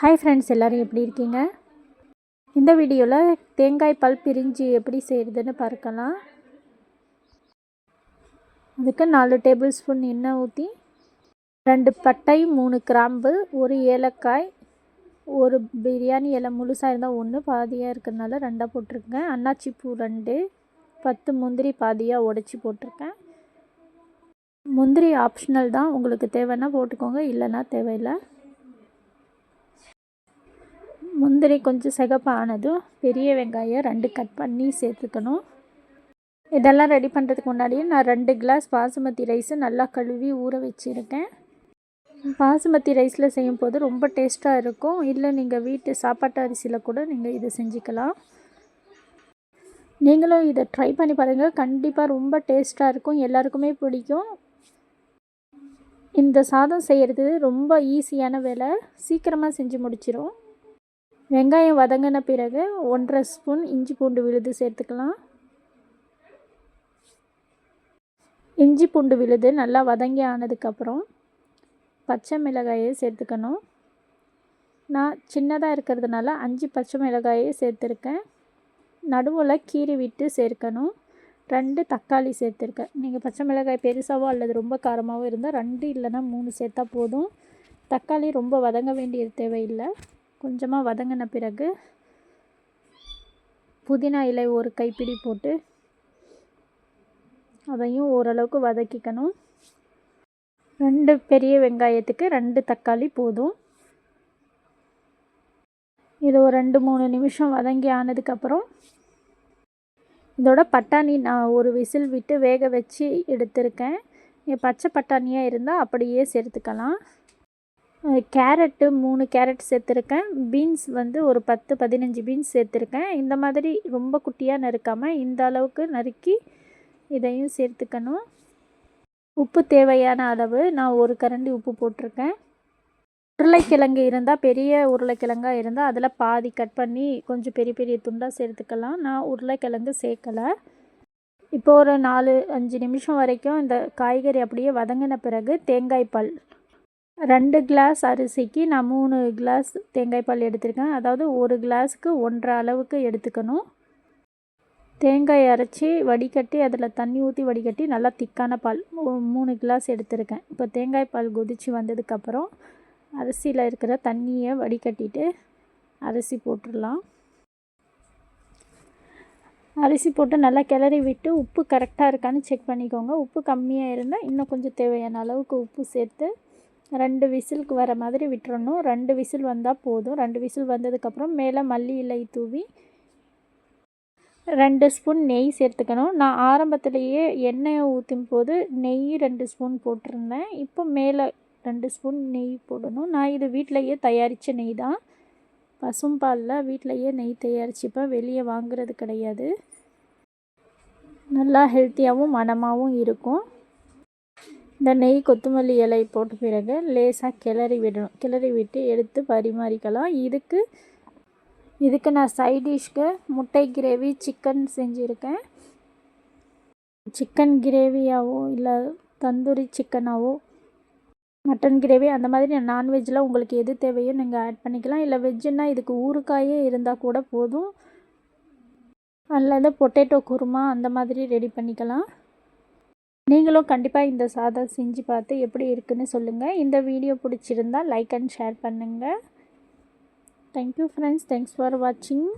Hi friends, எல்லோரும் எப்படி இருக்கீங்க? இந்த வீடியோவில் தேங்காய் பால் பிரிஞ்சு எப்படி செய்கிறதுன்னு பார்க்கலாம். அதுக்கு 4 டேபிள் ஸ்பூன் எண்ணெய் ஊற்றி 2 பட்டை, 3 கிராம்பு, 1 ஏலக்காய், ஒரு பிரியாணி இலை முழுசாக இருந்தால் 1, பாதியாக இருக்கிறதுனால 2 போட்டிருக்கேன். அன்னாச்சி பூ 2, 10 முந்திரி பாதியாக உடச்சி போட்டிருக்கேன். முந்திரி ஆப்ஷனல் தான், உங்களுக்கு தேவைன்னா போட்டுக்கோங்க, இல்லைன்னா தேவையில்லை. முந்திரி கொஞ்சம் சிகப்பானதும் பெரிய வெங்காயம் 2 கட் பண்ணி சேர்த்துக்கணும். இதெல்லாம் ரெடி பண்ணுறதுக்கு முன்னாடியே நான் 2 கிளாஸ் பாசுமதி ரைஸை நல்லா கழுவி ஊற வச்சுருக்கேன். பாசுமதி ரைஸில் செய்யும் போது ரொம்ப டேஸ்ட்டாக இருக்கும். இல்லை நீங்கள் வீட்டு சாப்பாட்டு அரிசியில் கூட நீங்கள் இதை செஞ்சுக்கலாம். நீங்களும் இதை ட்ரை பண்ணி பாருங்கள், கண்டிப்பாக ரொம்ப டேஸ்ட்டாக இருக்கும், எல்லாருக்குமே பிடிக்கும். இந்த சாதம் செய்கிறது ரொம்ப ஈஸியான வேலை, சீக்கிரமாக செஞ்சு முடிச்சிடும். வெங்காயம் வதங்கின பிறகு 1.5 ஸ்பூன் இஞ்சி பூண்டு விழுது சேர்த்துக்கலாம். இஞ்சி பூண்டு விழுது நல்லா வதங்கி ஆனதுக்கப்புறம் பச்சை மிளகாயை சேர்த்துக்கணும். நான் சின்னதாக இருக்கிறதுனால 5 பச்சை மிளகாயை சேர்த்துருக்கேன். நடுவில் கீறி விட்டு சேர்க்கணும். 2 தக்காளி சேர்த்துருக்கேன். நீங்கள் பச்சை மிளகாய் பெருசாவோ அல்லது ரொம்ப காரமாகவோ இருந்தால் 2 இல்லைன்னா 3 சேர்த்தா போதும். தக்காளி ரொம்ப வதங்க வேண்டியது தேவையில்லை. கொஞ்சமாக வதங்கின பிறகு புதினா இலை 1 கைப்பிடி போட்டு அதையும் ஓரளவுக்கு வதக்கிக்கணும். 2 பெரிய வெங்காயத்துக்கு 2 தக்காளி போதும். இது ஒரு 2-3 நிமிஷம் வதங்கி ஆனதுக்கப்புறம் இதோட பட்டாணி நான் ஒரு விசில் விட்டு வேக வச்சு எடுத்திருக்கேன். பச்சை பட்டாணியாக இருந்தால் அப்படியே சேர்த்துக்கலாம். கேரட்டு 3 கேரட் சேர்த்துருக்கேன். பீன்ஸ் வந்து ஒரு 10-15 பீன்ஸ் சேர்த்துருக்கேன். இந்த மாதிரி ரொம்ப குட்டியாக நறுக்காமல் இந்த அளவுக்கு நறுக்கி இதையும் சேர்த்துக்கணும். உப்பு தேவையான அளவு நான் 1 கரண்டி உப்பு போட்டிருக்கேன். உருளைக்கிழங்கு இருந்தால், பெரிய உருளைக்கிழங்காக இருந்தால் அதில் பாதி கட் பண்ணி கொஞ்சம் பெரிய பெரிய துண்டாக சேர்த்துக்கலாம். நான் உருளைக்கிழங்கு சேர்க்கலை. இப்போ ஒரு 4-5 நிமிஷம் வரைக்கும் இந்த காய்கறி அப்படியே வதங்கின பிறகு தேங்காய் பால் 2 கிளாஸ் அரிசிக்கு நான் 3 கிளாஸ் தேங்காய் பால் எடுத்திருக்கேன். அதாவது 1 கிளாஸுக்கு 1.5 அளவுக்கு எடுத்துக்கணும். தேங்காய் அரைச்சி வடிகட்டி அதில் தண்ணி ஊற்றி வடிகட்டி நல்லா திக்கான பால் 3 கிளாஸ் எடுத்திருக்கேன். இப்போ தேங்காய் பால் கொதித்து வந்ததுக்கப்புறம் அரிசியில் இருக்கிற தண்ணியை வடிகட்டிட்டு அரிசி போட்டுடலாம். அரிசி போட்டு நல்லா கிளறி விட்டு உப்பு கரெக்டாக இருக்கான்னு செக் பண்ணிக்கோங்க. உப்பு கம்மியாக இருந்தால் இன்னும் கொஞ்சம் தேவையான அளவுக்கு உப்பு சேர்த்து 2 விசிலுக்கு வர மாதிரி விட்டுறணும். 2 விசில் வந்தால் போதும். 2 விசில் வந்ததுக்கப்புறம் மேலே மல்லி இலை தூவி 2 ஸ்பூன் நெய் சேர்த்துக்கணும். நான் ஆரம்பத்திலேயே எண்ணெயை ஊற்றும் போது நெய் 2 ஸ்பூன் போட்டிருந்தேன். இப்போ மேலே 2 ஸ்பூன் நெய் போடணும். நான் இது வீட்டிலையே தயாரித்த நெய் தான். பசும்பாலில் வீட்டிலையே நெய் தயாரிச்சுப்பேன், வெளியே வாங்குறது கிடையாது. நல்லா ஹெல்த்தியாகவும் மணமாகவும் இருக்கும். இந்த நெய் கொத்தமல்லி இலை போட்ட பிறகு லேசாக கிளறி விடணும். கிளறி விட்டு எடுத்து பரிமாறிக்கலாம். இதுக்கு நான் சைடிஷ்க்கு முட்டை கிரேவி சிக்கன் செஞ்சுருக்கேன். சிக்கன் கிரேவியாவோ இல்லை தந்தூரி சிக்கனாவோ மட்டன் கிரேவி அந்த மாதிரி நான்வெஜ்ஜில் உங்களுக்கு எது தேவையோ நீங்கள் ஆட் பண்ணிக்கலாம். இல்லை வெஜ்ஜுன்னா இதுக்கு ஊறுகாயே இருந்தால் கூட போதும். அல்லது பொட்டேட்டோ குருமா அந்த மாதிரி ரெடி பண்ணிக்கலாம். நீங்களும் கண்டிப்பாக இந்த சாதம் செஞ்சு பார்த்து எப்படி இருக்குன்னு சொல்லுங்கள். இந்த வீடியோ பிடிச்சிருந்தால் லைக் அண்ட் ஷேர் பண்ணுங்கள். தேங்க்யூ ஃப்ரெண்ட்ஸ், தேங்க்ஸ் ஃபார் வாட்சிங்.